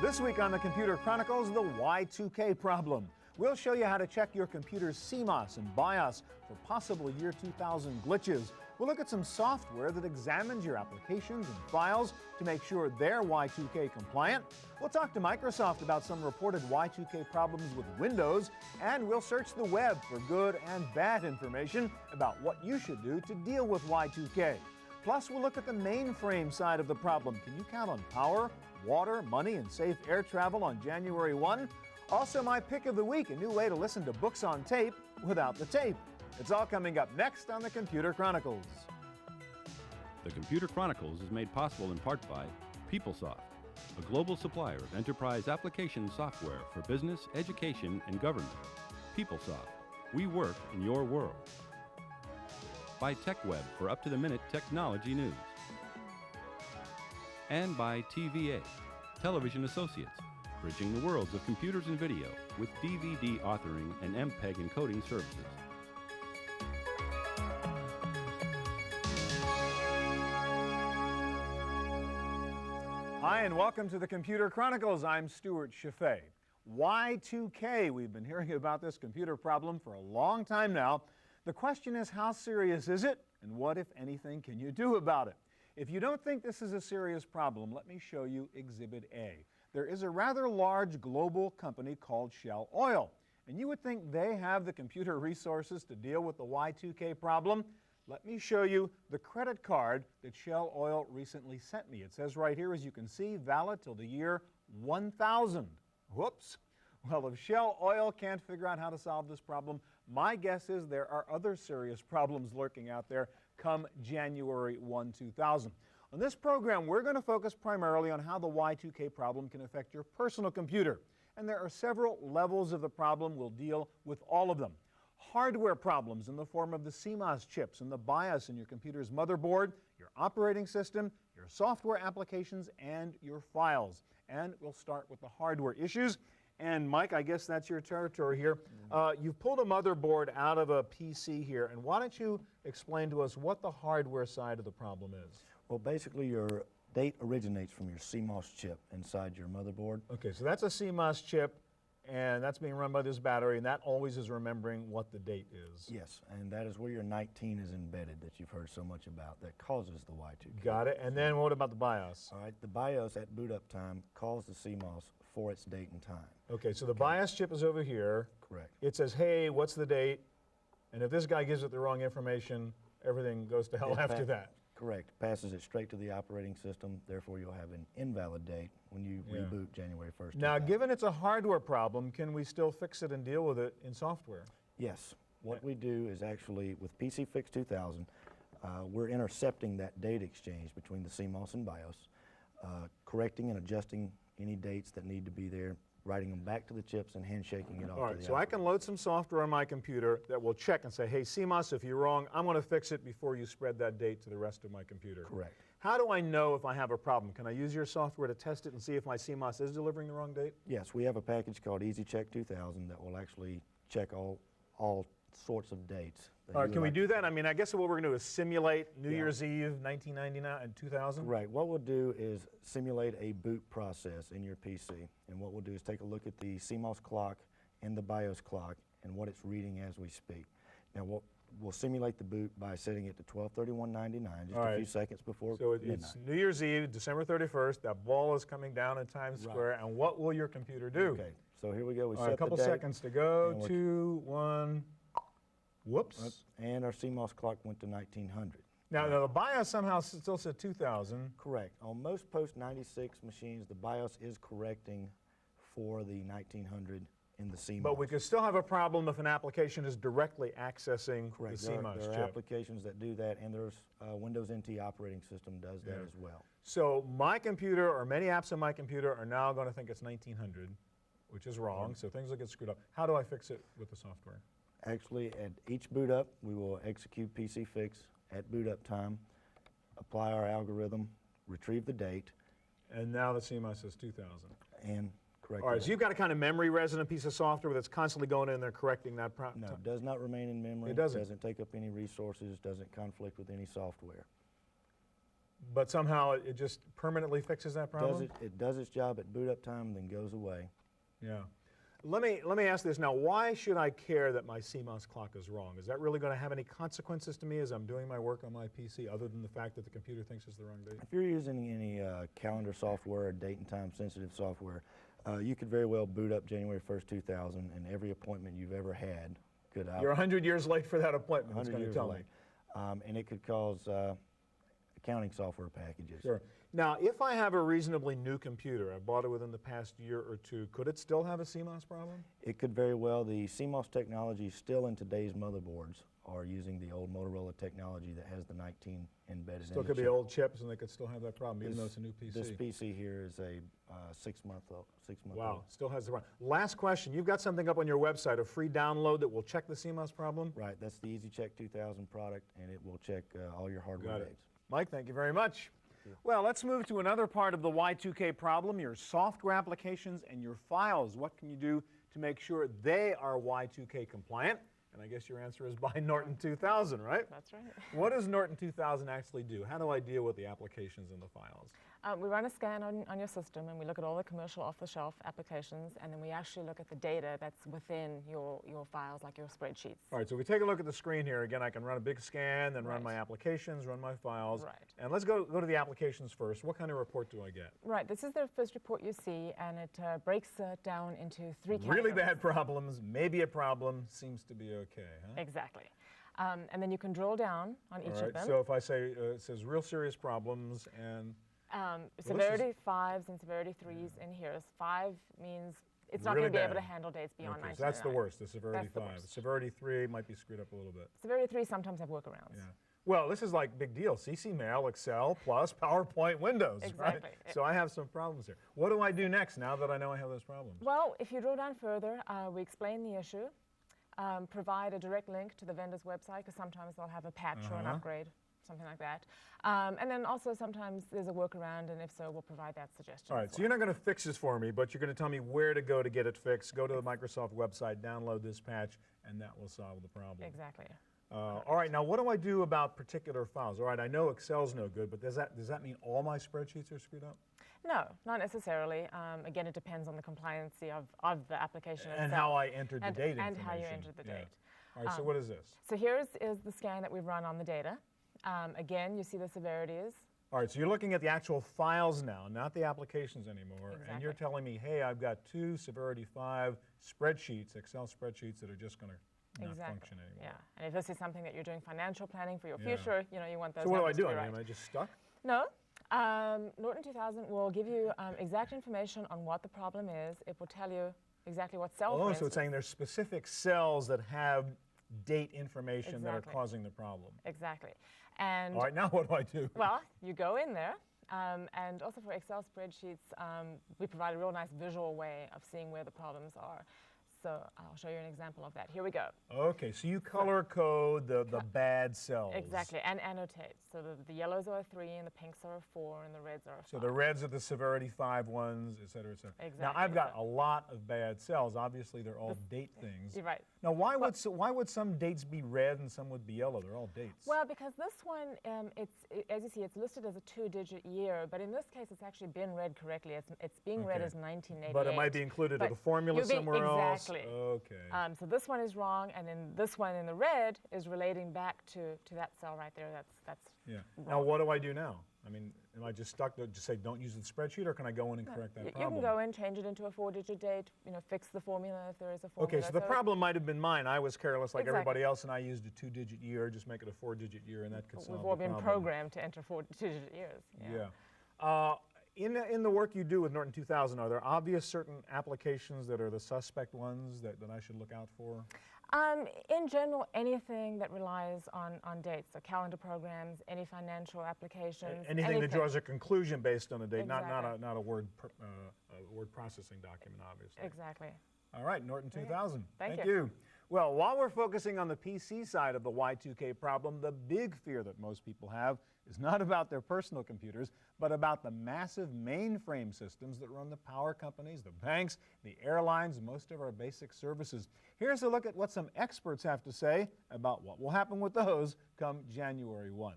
This week on the Computer Chronicles, the Y2K problem. We'll show you how to check your computer's CMOS and BIOS for possible year 2000 glitches. We'll look at some software that examines your applications and files to make sure they're Y2K compliant. We'll talk to Microsoft about some reported Y2K problems with Windows, and we'll search the web for good and bad information about what you should do to deal with Y2K. Plus, we'll look at the mainframe side of the problem. Can you count on power, water, money, and safe air travel on January 1? Also, my pick of the week, a new way to listen to books on tape without the tape. It's all coming up next on the Computer Chronicles. The Computer Chronicles is made possible in part by PeopleSoft, a global supplier of enterprise application software for business, education, and government. PeopleSoft, we work in your world. By TechWeb for up-to-the-minute technology news. And by TVA, Television Associates, bridging the worlds of computers and video with DVD authoring and MPEG encoding services. Hi, and welcome to the Computer Chronicles. I'm Stuart Chaffee. Y2K, we've been hearing about this computer problem for a long time now. The question is, how serious is it, and what, if anything, can you do about it? If you don't think this is a serious problem, let me show you Exhibit A. There is a rather large global company called Shell Oil, and you would think they have the computer resources to deal with the Y2K problem. Let me show you the credit card that Shell Oil recently sent me. It says right here, as you can see, valid till the year 1000. Whoops. Well, if Shell Oil can't figure out how to solve this problem, my guess is there are other serious problems lurking out there come January 1, 2000. On this program, we're going to focus primarily on how the Y2K problem can affect your personal computer. And there are several levels of the problem. We'll deal with all of them. Hardware problems in the form of the CMOS chips and the BIOS in your computer's motherboard, your operating system, your software applications, and your files. And we'll start with the hardware issues. And Mike, I guess that's your territory here. You've pulled a motherboard out of a PC here, and why don't you explain to us what the hardware side of the problem is? Well, basically your date originates from your CMOS chip inside your motherboard. Okay, so that's a CMOS chip, and that's being run by this battery, and that always is remembering what the date is. Yes, and that is where your 19 is embedded that you've heard so much about that causes the Y2K. Got it, and then what about the BIOS? All right, the BIOS at boot up time calls the CMOS for its date and time. Okay, so the BIOS chip is over here. Correct. It says, hey, what's the date? And if this guy gives it the wrong information, everything goes to hell after that. Correct. Passes it straight to the operating system. Therefore, you'll have an invalid date when you reboot January 1st. Now, given it's a hardware problem, can we still fix it and deal with it in software? Yes. What we do is actually, with PC Fix 2000, we're intercepting that date exchange between the CMOS and BIOS, correcting and adjusting any dates that need to be there, writing them back to the chips and handshaking it off. All right, so I can load some software on my computer that will check and say, hey, CMOS, if you're wrong, I'm going to fix it before you spread that date to the rest of my computer. Correct. How do I know if I have a problem? Can I use your software to test it and see if my CMOS is delivering the wrong date? Yes, we have a package called EasyCheck 2000 that will actually check all sorts of dates. All right, can we do that? I mean, I guess what we're going to do is simulate New Year's Eve 1999 and 2000? Right. What we'll do is simulate a boot process in your PC. And what we'll do is take a look at the CMOS clock and the BIOS clock and what it's reading as we speak. Now, we'll simulate the boot by setting it to 12/31/99, just a few seconds before midnight. It's New Year's Eve, December 31st. That ball is coming down in Times Square. And what will your computer do? Okay. So here we go. We set the date. A couple seconds to go. 2, 1. Whoops. And our CMOS clock went to 1900. Now the BIOS somehow still said 2000. Correct. On most post-96 machines, the BIOS is correcting for the 1900 in the CMOS. But we could still have a problem if an application is directly accessing the CMOS chip. There are applications that do that, and there's Windows NT operating system does that as well. So my computer, or many apps on my computer, are now going to think it's 1900, which is wrong, so things will get screwed up. How do I fix it with the software? Actually, at each boot up, we will execute PC Fix at boot up time, apply our algorithm, retrieve the date. And now the CMOS says 2000. And correct. All right, so you've got a kind of memory resident piece of software that's constantly going in there correcting that problem. No, it does not remain in memory. It doesn't. Doesn't take up any resources, doesn't conflict with any software. But somehow it just permanently fixes that problem? It does its job at boot up time and then goes away. Yeah. Let me ask this now. Why should I care that my CMOS clock is wrong? Is that really going to have any consequences to me as I'm doing my work on my PC other than the fact that the computer thinks it's the wrong date? If you're using any calendar software or date and time sensitive software, you could very well boot up January 1st, 2000 and every appointment you've ever had could You're 100 years late for that appointment, it's 100 going to years tell late. me. And it could cause accounting software packages. Sure. Now, if I have a reasonably new computer, I bought it within the past year or two, could it still have a CMOS problem? It could very well. The CMOS technology still in today's motherboards are using the old Motorola technology that has the 19 embedded Still in the could be chip. old chips and they could still have that problem, even though it's a new PC. This PC here is a 6-month old. Wow, still has the problem. Last question, you've got something up on your website, a free download that will check the CMOS problem? Right, that's the EasyCheck 2000 product, and it will check all your hardware Got it. dates. Mike, thank you very much. Well, let's move to another part of the Y2K problem, your software applications and your files. What can you do to make sure they are Y2K compliant? And I guess your answer is buy Norton 2000, right? That's right. What does Norton 2000 actually do? How do I deal with the applications and the files? We run a scan on your system and we look at all the commercial off-the-shelf applications, and then we actually look at the data that's within your files, like your spreadsheets. All right, so if we take a look at the screen here, again, I can run a big scan, then run Right. my applications, run my files. Right. And let's go to the applications first. What kind of report do I get? Right, this is the first report you see, and it breaks it down into 3 categories. Really bad problems, maybe a problem, seems to be okay, huh? Exactly. And then you can drill down on each All of right, them. so if I say, it says real serious problems and... Severity 5s and severity 3s in here. 5 means it's not Really going to be able bad. to handle dates beyond Okay, 1999. so that's the worst, the severity That's the 5. worst. Severity 3 might be screwed up a little bit. Severity 3 sometimes have workarounds. Yeah. Well, this is like big deal. CC Mail, Excel, plus PowerPoint, Windows, Exactly. right? So I have some problems here. What do I do next now that I know I have those problems? Well, if you drill down further, we explain the issue, provide a direct link to the vendor's website, because sometimes they'll have a patch or an upgrade, something like that. And then also sometimes there's a workaround, and if so, we'll provide that suggestion. All right, so you're not going to fix this for me, but you're going to tell me where to go to get it fixed. Go to the Microsoft website, download this patch, and that will solve the problem. Exactly. All right, now what do I do about particular files? All right, I know Excel's no good, but does that mean all my spreadsheets are screwed up? No, not necessarily. Again, it depends on the compliancy of the application And itself. how I entered the date And information. how you entered the Yeah. date. All right, so what is this? So here is the scan that we've run on the data. Again, you see the severities. All right, so you're looking at the actual files now, not the applications anymore, and you're Exactly. telling me, hey, I've got 2 severity 5 spreadsheets, Excel spreadsheets that are just going to not function anymore. Yeah. And if this is something that you're doing financial planning for your Yeah. future, you want those So what do I numbers do? to I be mean, right. am I just stuck? No. Norton 2000 will give you exact information on what the problem is. It will tell you exactly what cell. Oh, for so it's instance. saying there's specific cells that have date information that are Exactly. causing the problem. Exactly. And All right, now what do I do? well, you go in there, and also for Excel spreadsheets, we provide a real nice visual way of seeing where the problems are. So I'll show you an example of that. Here we go. Okay, so you color code the bad cells. Exactly, and annotate. So the yellows are a 3, and the pinks are a 4, and the reds are a 5. So the reds are the severity 5 ones, et cetera, et cetera. Now, Exactly, I've got so- a lot of bad cells. Obviously, they're all date things. You're right. Now, why would some dates be red and some would be yellow? They're all dates. Well, because this one, as you see, it's listed as a 2-digit year, but in this case, it's actually been read correctly. It's being read Okay. as 1988. But it might be included in But the formula you'll be- somewhere else. exactly. Okay. So this one is wrong, and then this one in the red is relating back to that cell right there. That's Yeah. Now, what do I do now? I mean, am I just stuck to just say don't use the spreadsheet, or can I go in and correct that you problem? can go in, change it into a 4-digit date. Fix the formula if there is a formula. Okay, so the problem might have been mine. I was careless like Exactly. everybody else, and I used a 2-digit year. Just make it a 4-digit year, and that could solve We've all the been problem. programmed to enter 4-digit years. Yeah. In the work you do with Norton 2000, are there obvious certain applications that are the suspect ones that I should look out for? In general, anything that relies on dates, so calendar programs, any financial applications. Anything that draws a conclusion based on a date, Exactly. not a word word processing document, obviously. Exactly. All right, Norton 2000. Thank you. Well, while we're focusing on the PC side of the Y2K problem, the big fear that most people have is not about their personal computers, but about the massive mainframe systems that run the power companies, the banks, the airlines, most of our basic services. Here's a look at what some experts have to say about what will happen with those come January 1.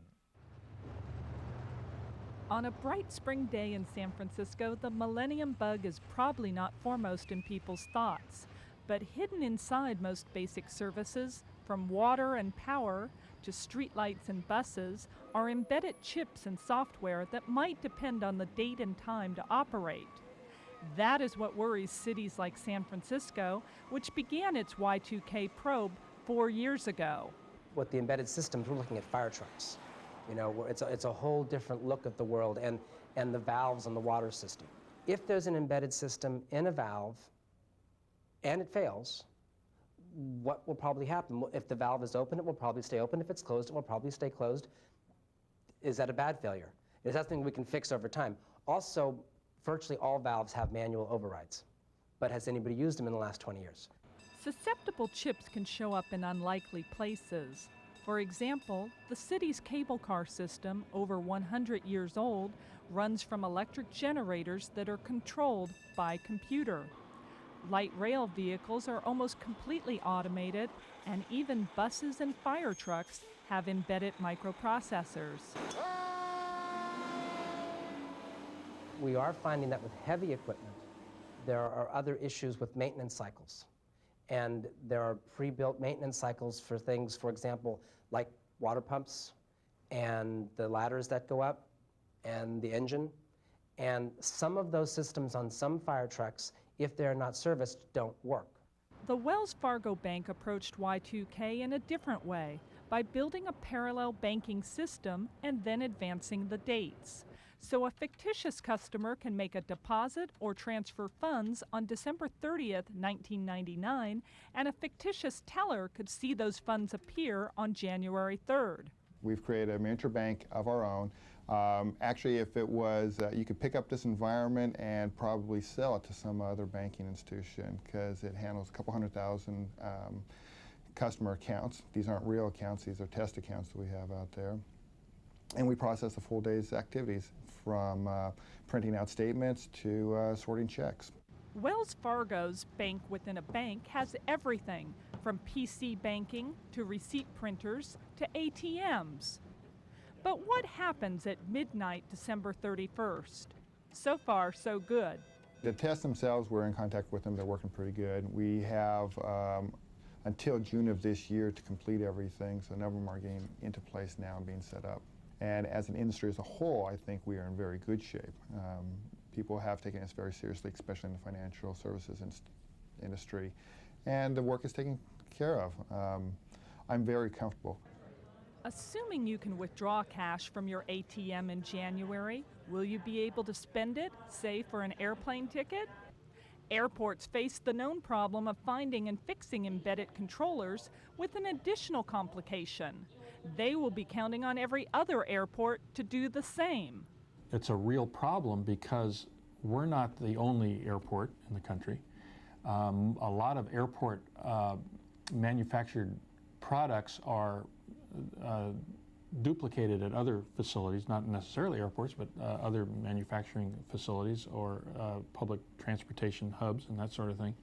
On a bright spring day in San Francisco, the Millennium bug is probably not foremost in people's thoughts. But hidden inside most basic services, from water and power to streetlights and buses, are embedded chips and software that might depend on the date and time to operate. That is what worries cities like San Francisco, which began its Y2K probe 4 years ago. With the embedded systems, we're looking at fire trucks. You know, it's a whole different look at the world and the valves on the water system. If there's an embedded system in a valve and it fails, what will probably happen? If the valve is open, it will probably stay open. If it's closed, it will probably stay closed. Is that a bad failure? Is that something we can fix over time? Also, virtually all valves have manual overrides. But has anybody used them in the last 20 years? Susceptible chips can show up in unlikely places. For example, the city's cable car system, over 100 years old, runs from electric generators that are controlled by computer. Light rail vehicles are almost completely automated, and even buses and fire trucks have embedded microprocessors. We are finding that with heavy equipment, there are other issues with maintenance cycles. And there are pre-built maintenance cycles for things, for example, like water pumps and the ladders that go up and the engine. And some of those systems on some fire trucks, if they're not serviced, don't work. The Wells Fargo Bank approached Y2K in a different way, by building a parallel banking system and then advancing the dates. So a fictitious customer can make a deposit or transfer funds on December 30th, 1999, and a fictitious teller could see those funds appear on January 3rd. We've created a miniature bank of our own. Actually, if it was, you could pick up this environment and probably sell it to some other banking institution because it handles a couple 100,000 customer accounts. These aren't real accounts, these are test accounts that we have out there. And we process a full day's activities from printing out statements to sorting checks. Wells Fargo's bank within a bank has everything from PC banking to receipt printers to ATMs. But what happens at midnight December 31st? So far, so good. The tests themselves, we're in contact with them. They're working pretty good. We have until June of this year to complete everything, so a number of them are getting into place now and being set up. And as an industry as a whole, I think we are in very good shape. People have taken us very seriously, especially in the financial services industry, and the work is taken care of. I'm very comfortable. Assuming you can withdraw cash from your ATM in January, will you be able to spend it, say, for an airplane ticket? Airports face the known problem of finding and fixing embedded controllers with an additional complication. They will be counting on every other airport to do the same. It's a real problem because we're not the only airport in the country. A lot of airport manufactured products are duplicated at other facilities, not necessarily airports, but other manufacturing facilities or public transportation hubs and that sort of thing.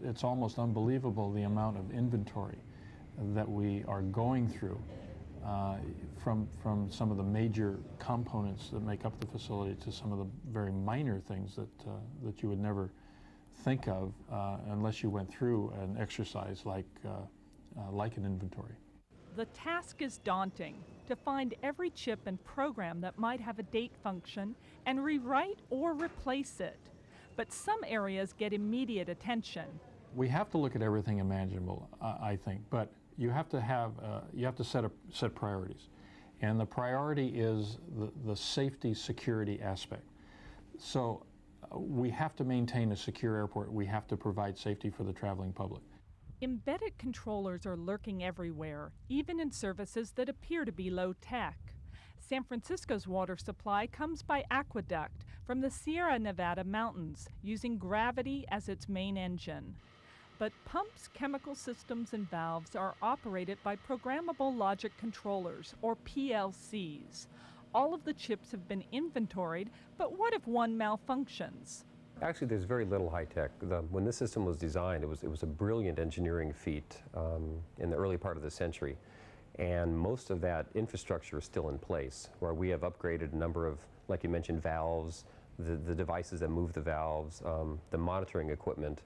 It's almost unbelievable the amount of inventory that we are going through from some of the major components that make up the facility to some of the very minor things that you would never think of unless you went through an exercise like an inventory. The task is daunting, to find every chip and program that might have a date function and rewrite or replace it. But some areas get immediate attention. We have to look at everything imaginable, I think, but you have to set priorities. And the priority is the safety, security aspect. So we have to maintain a secure airport. We have to provide safety for the traveling public. Embedded controllers are lurking everywhere, even in services that appear to be low-tech. San Francisco's water supply comes by aqueduct from the Sierra Nevada mountains, using gravity as its main engine. But pumps, chemical systems, and valves are operated by programmable logic controllers, or PLCs. All of the chips have been inventoried, but what if one malfunctions? Actually, there's very little high-tech. When this system was designed, it was a brilliant engineering feat in the early part of the century. And most of that infrastructure is still in place, where we have upgraded a number of like you mentioned, valves, the devices that move the valves, the monitoring equipment.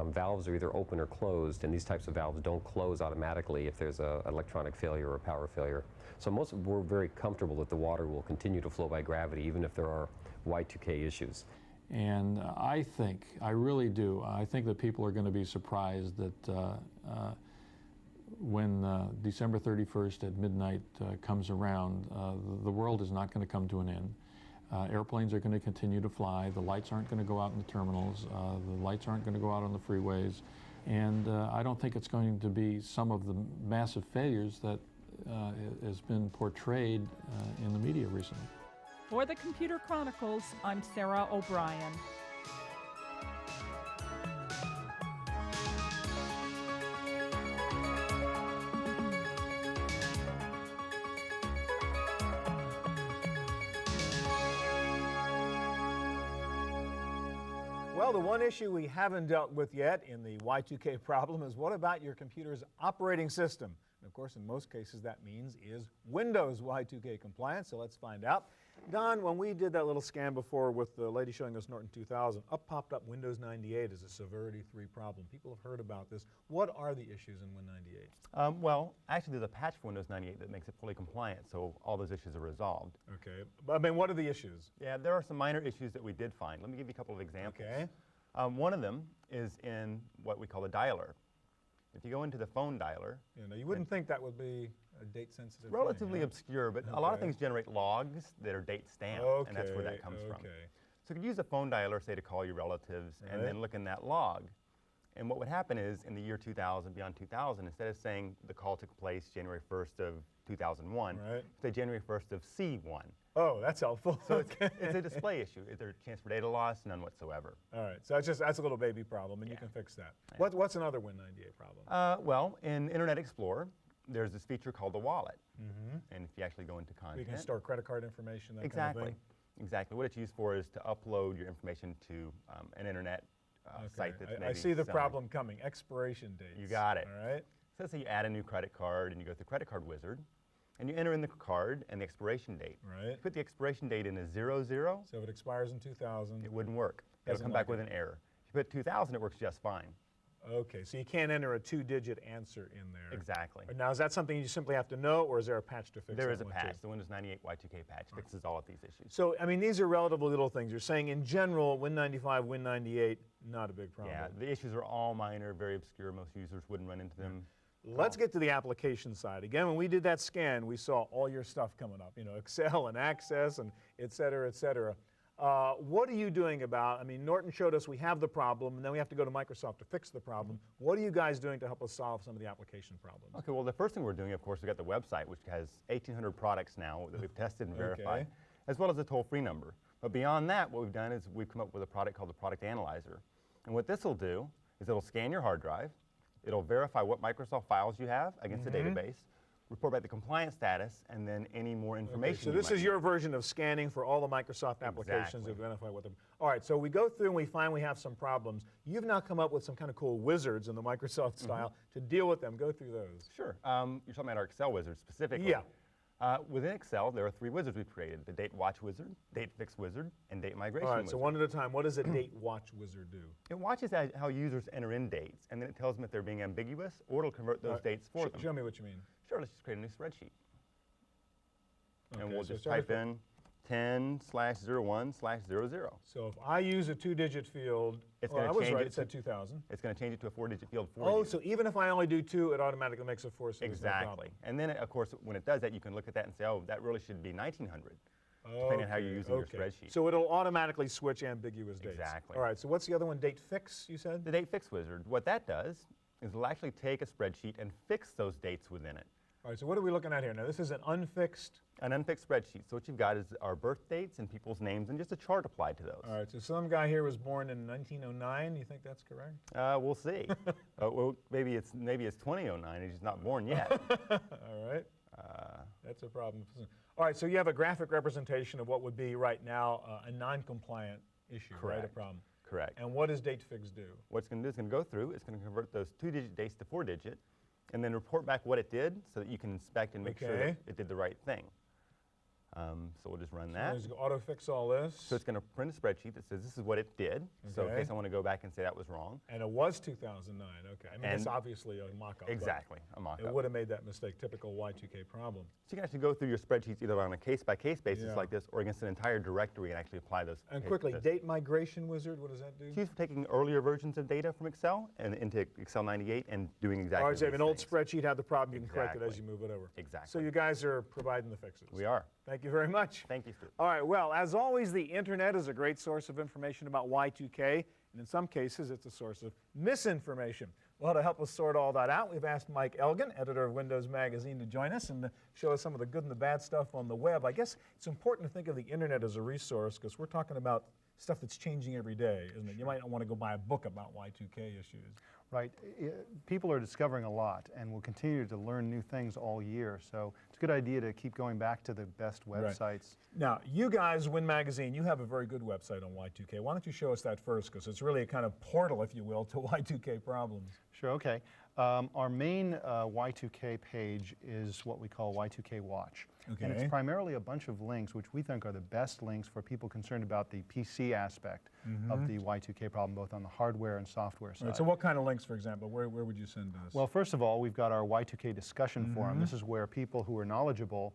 Valves are either open or closed, and these types of valves don't close automatically if there's an electronic failure or a power failure. So we're very comfortable that the water will continue to flow by gravity even if there are Y2K issues. And I really do, I think that people are going to be surprised that when December 31st at midnight comes around, the world is not going to come to an end. Airplanes are going to continue to fly. The lights aren't going to go out in the terminals. The lights aren't going to go out on the freeways. And I don't think it's going to be some of the massive failures that has been portrayed in the media recently. For the Computer Chronicles, I'm Sarah O'Brien. Well, the one issue we haven't dealt with yet in the Y2K problem is what about your computer's operating system? And of course, in most cases, that means is Windows Y2K compliant, so let's find out. Don, when we did that little scan before with the lady showing us Norton 2000, popped up Windows 98 as a Severity 3 problem. People have heard about this. What are the issues in Win 98? Well, actually, there's a patch for Windows 98 that makes it fully compliant, so all those issues are resolved. Okay. I mean, what are the issues? Yeah, there are some minor issues that we did find. Let me give you a couple of examples. Okay. One of them is in what we call a dialer. If you go into the phone dialer, now you wouldn't think that would be a date-sensitive relatively thing, obscure, but a lot of things generate logs that are date stamped, and that's where that comes from. So you could use a phone dialer, say, to call your relatives, and then look in that log. And what would happen is, in the year 2000, beyond 2000, instead of saying the call took place January 1st of 2001, say January 1st of C1. Oh, that's helpful. So it's a display issue. Is there a chance for data loss? None whatsoever. All right, so that's a little baby problem, and you can fix that. Yeah. What's another Win 98 problem? Well, in Internet Explorer, there's this feature called the wallet. And if you actually go into content, you can store credit card information, that exactly. kind of thing. Exactly. What it's used for is to upload your information to an internet site that's maybe I see the selling. problem coming. Expiration dates. You got it. All right. So let's say you add a new credit card and you go through Credit Card Wizard, and you enter in the card and the expiration date. Right. You put the expiration date in as 00. So if it expires in 2000. It wouldn't work. It'll come back with an error. If you put 2000, it works just fine. Okay, so you can't enter a 2-digit answer in there. Exactly. Now, is that something you simply have to know, or is there a patch to fix There that is a one patch. too? The Windows 98 Y2K patch fixes all of these issues. So, I mean, these are relatively little things. You're saying, in general, Win 95, Win 98, not a big problem. Yeah, the issues are all minor, very obscure. Most users wouldn't run into them. Let's get to the application side. Again, when we did that scan, we saw all your stuff coming up, Excel and Access and et cetera, et cetera. What are you doing about, Norton showed us we have the problem, and then we have to go to Microsoft to fix the problem. What are you guys doing to help us solve some of the application problems? Okay, well, the first thing we're doing, of course, we've got the website, which has 1,800 products now that we've tested and verified, as well as a toll-free number. But beyond that, what we've done is we've come up with a product called the Product Analyzer. And what this will do is it'll scan your hard drive, it'll verify what Microsoft files you have against the database, report back the compliance status, and then any more information. So this is your version of scanning for all the Microsoft applications to identify what them. All right, so we go through and we find we have some problems. You've now come up with some kind of cool wizards in the Microsoft style to deal with them. Go through those. Sure. You're talking about our Excel wizard specifically. Yeah. Within Excel, there are 3 wizards we've created: the Date Watch Wizard, Date Fix Wizard, and Date Migration All right, Wizard. so one at a time. What does a Date Watch Wizard do? It watches how users enter in dates, and then it tells them if they're being ambiguous, or it'll convert those dates for them. Show me what you mean. Sure, let's just create a new spreadsheet. And Okay, we'll so just type in 10/01/00. So if I use a 2-digit field, It's I gonna was change right, it it said 2000. It's going to change it to a 4-digit field for Oh, you. so even if I only do 2, it automatically makes a 4. So there's no problem. Exactly. And then, of course, when it does that, you can look at that and say, oh, that really should be 1900, depending on how you're using your spreadsheet. So it'll automatically switch ambiguous dates. Exactly. All right, so what's the other one? Date Fix, you said? The Date Fix Wizard, what that does is it'll actually take a spreadsheet and fix those dates within it. All right, so what are we looking at here? Now, this is an unfixed. An unfixed spreadsheet. So what you've got is our birth dates and people's names and just a chart applied to those. All right, so some guy here was born in 1909. You think that's correct? We'll see. Well, maybe it's 2009 and he's not born yet. All right. That's a problem. All right, so you have a graphic representation of what would be right now a non-compliant issue, Correct. right? A problem. Correct. And what does Date Fix do? What it's going to do is going to go through, it's going to convert those 2-digit dates to 4-digit, and then report back what it did so that you can inspect and make sure that it did the right thing. So we'll just run So that. it's gonna auto-fix all this. So it's going to print a spreadsheet that says this is what it did. So in Okay. case I want to go back and say that was wrong. And it was 2009, okay. I mean, it's And- obviously a mock-up. but Exactly, a mock-up. It would have made that mistake, typical Y2K problem. So you can actually go through your spreadsheets either on a case-by-case basis Yeah. like this or against an entire directory and actually apply those. And case- quickly, this. date migration wizard, what does that do? It's used for taking earlier versions of data from Excel and into Excel 98 and doing exactly Or so if these an old things. spreadsheet had the problem, you can correct it as Exactly. you move it over. Exactly. So you guys are providing the fixes. We are. Thank you very much. Thank you, Stuart. All right, well, as always, the internet is a great source of information about Y2K, and in some cases, it's a source of misinformation. Well, to help us sort all that out, we've asked Mike Elgin, editor of Windows Magazine, to join us and to show us some of the good and the bad stuff on the web. I guess it's important to think of the internet as a resource because we're talking about stuff that's changing every day, isn't it? You might not want to go buy a book about Y2K issues. Right. People are discovering a lot and will continue to learn new things all year. So it's a good idea to keep going back to the best websites. Now, you guys, Win Magazine, you have a very good website on Y2K. Why don't you show us that first, because it's really a kind of portal, if you will, to Y2K problems. Sure, okay. Our main Y2K page is what we call Y2K Watch. Okay. And it's primarily a bunch of links, which we think are the best links for people concerned about the PC aspect of the Y2K problem, both on the hardware and software side. All right, so what kind of links, for example? Where would you send us? Well, first of all, we've got our Y2K discussion forum. This is where people who are knowledgeable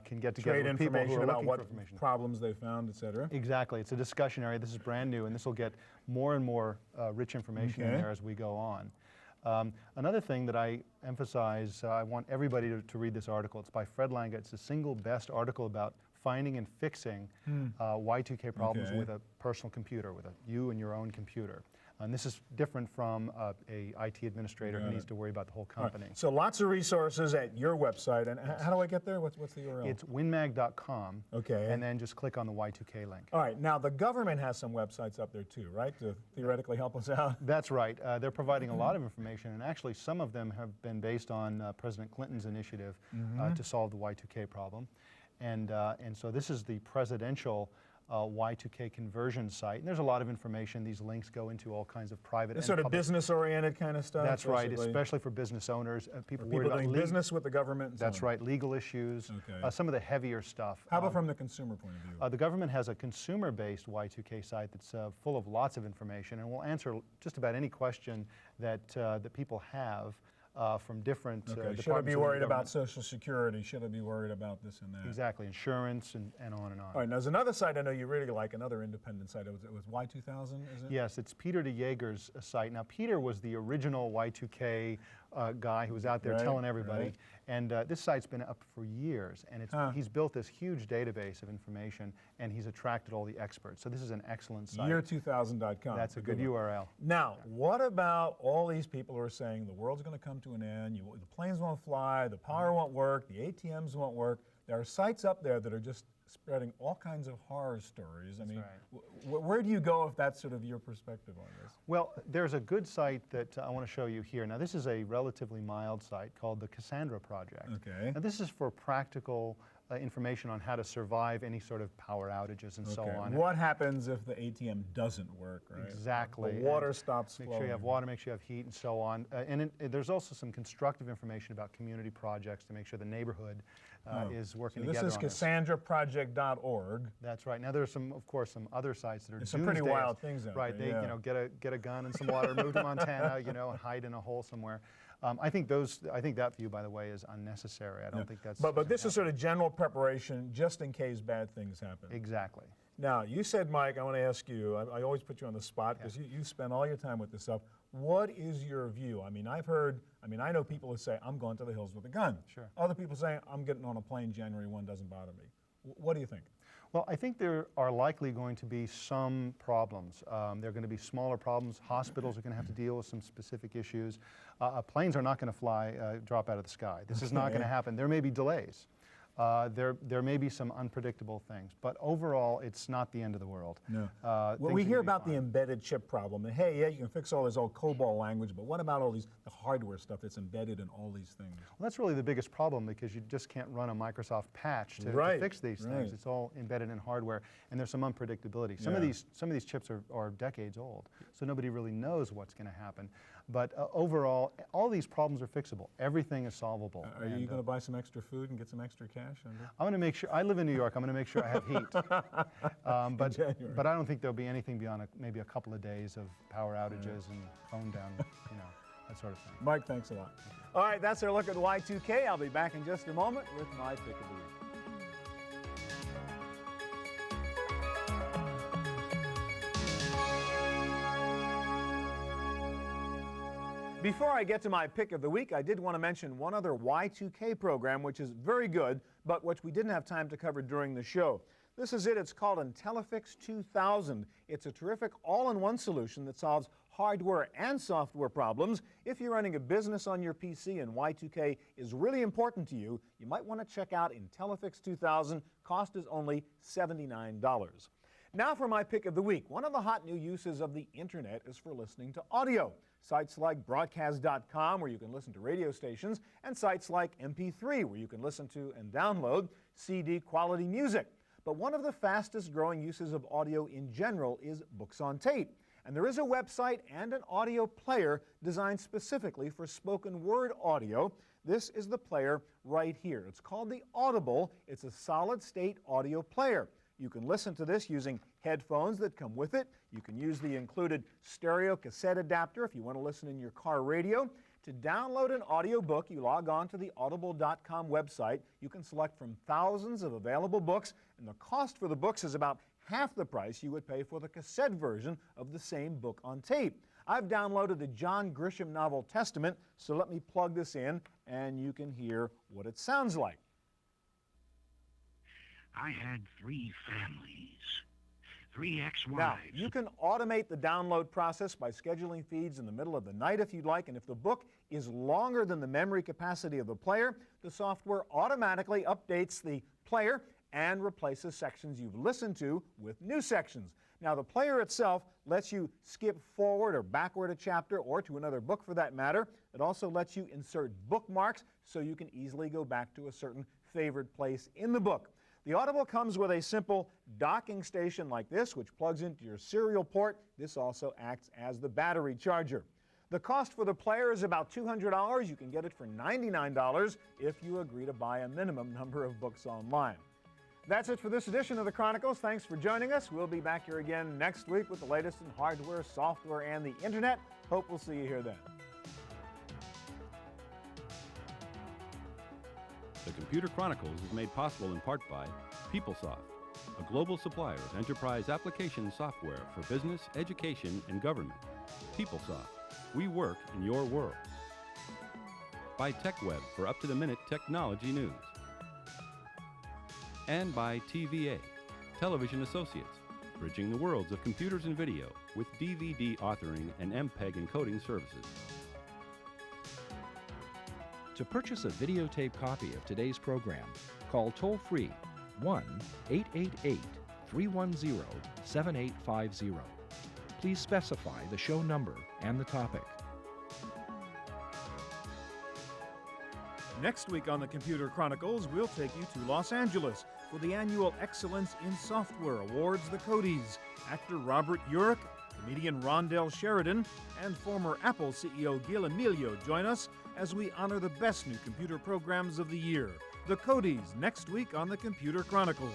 can get together trade with people who information are about looking what for information. problems they found, et cetera. Exactly. It's a discussion area. This is brand new, and this will get more and more rich information in Okay. there as we go on. Another thing that I emphasize, I want everybody to read this article. It's by Fred Langa. It's the single best article about finding and fixing Y2K problems Okay. with a personal computer, with you and your own computer. And this is different from a IT administrator who Got needs it. to worry about the whole All right, company. so lots of resources at your website. And how do I get there? What's the URL? It's winmag.com. Okay. And then just click on the Y2K link. All right, now the government has some websites up there too, right, to theoretically help us out? That's right. They're providing a lot of information, and actually some of them have been based on President Clinton's initiative to solve the Y2K problem. And so this is the presidential Y2K conversion site. And there's a lot of information. These links go into all kinds of private This and sort of public. business-oriented kind of stuff? That's right, basically? especially for business owners. People worried People about doing business with the government and so That's on. right, legal issues, Okay. some of the heavier stuff. How about from the consumer point of view? The government has a consumer-based Y2K site that's full of lots of information, and will answer just about any question that that people have from different departments. Should I be within the worried about government. Social Security? Should I be worried about this and that? Exactly, insurance and on and on. All right, now there's another site I know you really like, another independent site. It was Y2000, is it? Yes, it's Peter DeJager's site. Now, Peter was the original Y2K guy who was out there Right, telling everybody. right. And this site's been up for years, and he's built this huge database of information, and he's attracted all the experts. So this is an excellent site. Year2000.com. That's a good URL. Now, what about all these people who are saying the world's going to come to an end, the planes won't fly, the power won't work, the ATMs won't work? There are sites up there that are just spreading all kinds of horror stories. I mean, where do you go if that's sort of your perspective on this? Well, there's a good site that I want to show you here. Now, this is a relatively mild site called the Cassandra Project. Okay. Now, this is for practical information on how to survive any sort of power outages and so on. What happens if the ATM doesn't work, right? Exactly. The water And stops flowing. Make sure you have water, make sure you have heat, and so on. There's also some constructive information about community projects to make sure the neighborhood is working So this together is on this. CassandraProject.org. That's right. Now there's of course, some other sites that are There's some pretty doomsdayers. wild things out right. there, yeah. They, get a gun and some water, move to Montana, and hide in a hole somewhere. I think that view, by the way, is unnecessary. I don't think that's. But this is sort of general preparation, just in case bad things happen. Exactly. Now, you said, Mike, I want to ask you, I always put you on the spot because you spend all your time with this stuff. What is your view? I mean, I know people who say, I'm going to the hills with a gun. Sure. Other people say, I'm getting on a plane January 1, doesn't bother me. What do you think? Well, I think there are likely going to be some problems. There are going to be smaller problems. Hospitals are going to have to deal with some specific issues. Planes are not going to drop out of the sky. This is not going to happen. There may be delays. There may be some unpredictable things, but overall, it's not the end of the world. No. Things Well, are we gonna hear be about fine. the embedded chip problem. And hey, yeah, you can fix all this old COBOL language, but what about all the hardware stuff that's embedded in all these things? Well, that's really the biggest problem because you just can't run a Microsoft patch to fix these things. It's all embedded in hardware, and there's some unpredictability. Some of these chips are decades old, so nobody really knows what's going to happen. But overall, all these problems are fixable. Everything is solvable. Are you going to buy some extra food and get some extra cash? I'm going to make sure, I live in New York, I'm going to make sure I have heat. But I don't think there'll be anything beyond maybe a couple of days of power outages and phone down, you know, that sort of thing. Mike, thanks a lot. All right, that's our look at Y2K. I'll be back in just a moment with my pick of the week. Before I get to my pick of the week, I did want to mention one other Y2K program which is very good, but which we didn't have time to cover during the show. This is it. It's called IntelliFix 2000. It's a terrific all-in-one solution that solves hardware and software problems. If you're running a business on your PC and Y2K is really important to you, you might want to check out IntelliFix 2000. Cost is only $79. Now for my pick of the week. One of the hot new uses of the internet is for listening to audio. Sites like broadcast.com, where you can listen to radio stations, and sites like MP3, where you can listen to and download CD quality music. But one of the fastest growing uses of audio in general is books on tape. And there is a website and an audio player designed specifically for spoken word audio. This is the player right here. It's called the Audible. It's a solid state audio player. You can listen to this using headphones that come with it. You can use the included stereo cassette adapter if you want to listen in your car radio. To download an audiobook, you log on to the audible.com website. You can select from thousands of available books, and the cost for the books is about half the price you would pay for the cassette version of the same book on tape. I've downloaded the John Grisham novel Testament, so let me plug this in and you can hear what it sounds like. I had 3 families, 3 ex-wives. Now, you can automate the download process by scheduling feeds in the middle of the night if you'd like, and if the book is longer than the memory capacity of the player, the software automatically updates the player and replaces sections you've listened to with new sections. Now, the player itself lets you skip forward or backward a chapter or to another book for that matter. It also lets you insert bookmarks so you can easily go back to a certain favored place in the book. The Audible comes with a simple docking station like this, which plugs into your serial port. This also acts as the battery charger. The cost for the player is about $200. You can get it for $99 if you agree to buy a minimum number of books online. That's it for this edition of the Chronicles. Thanks for joining us. We'll be back here again next week with the latest in hardware, software, and the internet. Hope we'll see you here then. The Computer Chronicles is made possible in part by PeopleSoft, a global supplier of enterprise application software for business, education, and government. PeopleSoft, we work in your world. By TechWeb for up-to-the-minute technology news. And by TVA, Television Associates, bridging the worlds of computers and video with DVD authoring and MPEG encoding services. To purchase a videotape copy of today's program, call toll-free 1-888-310-7850. Please specify the show number and the topic. Next week on the Computer Chronicles, we'll take you to Los Angeles for the annual Excellence in Software Awards, the Codies. Actor Robert Urich, comedian Rondell Sheridan, and former Apple CEO Gil Amelio join us as we honor the best new computer programs of the year. The Codies, next week on the Computer Chronicles.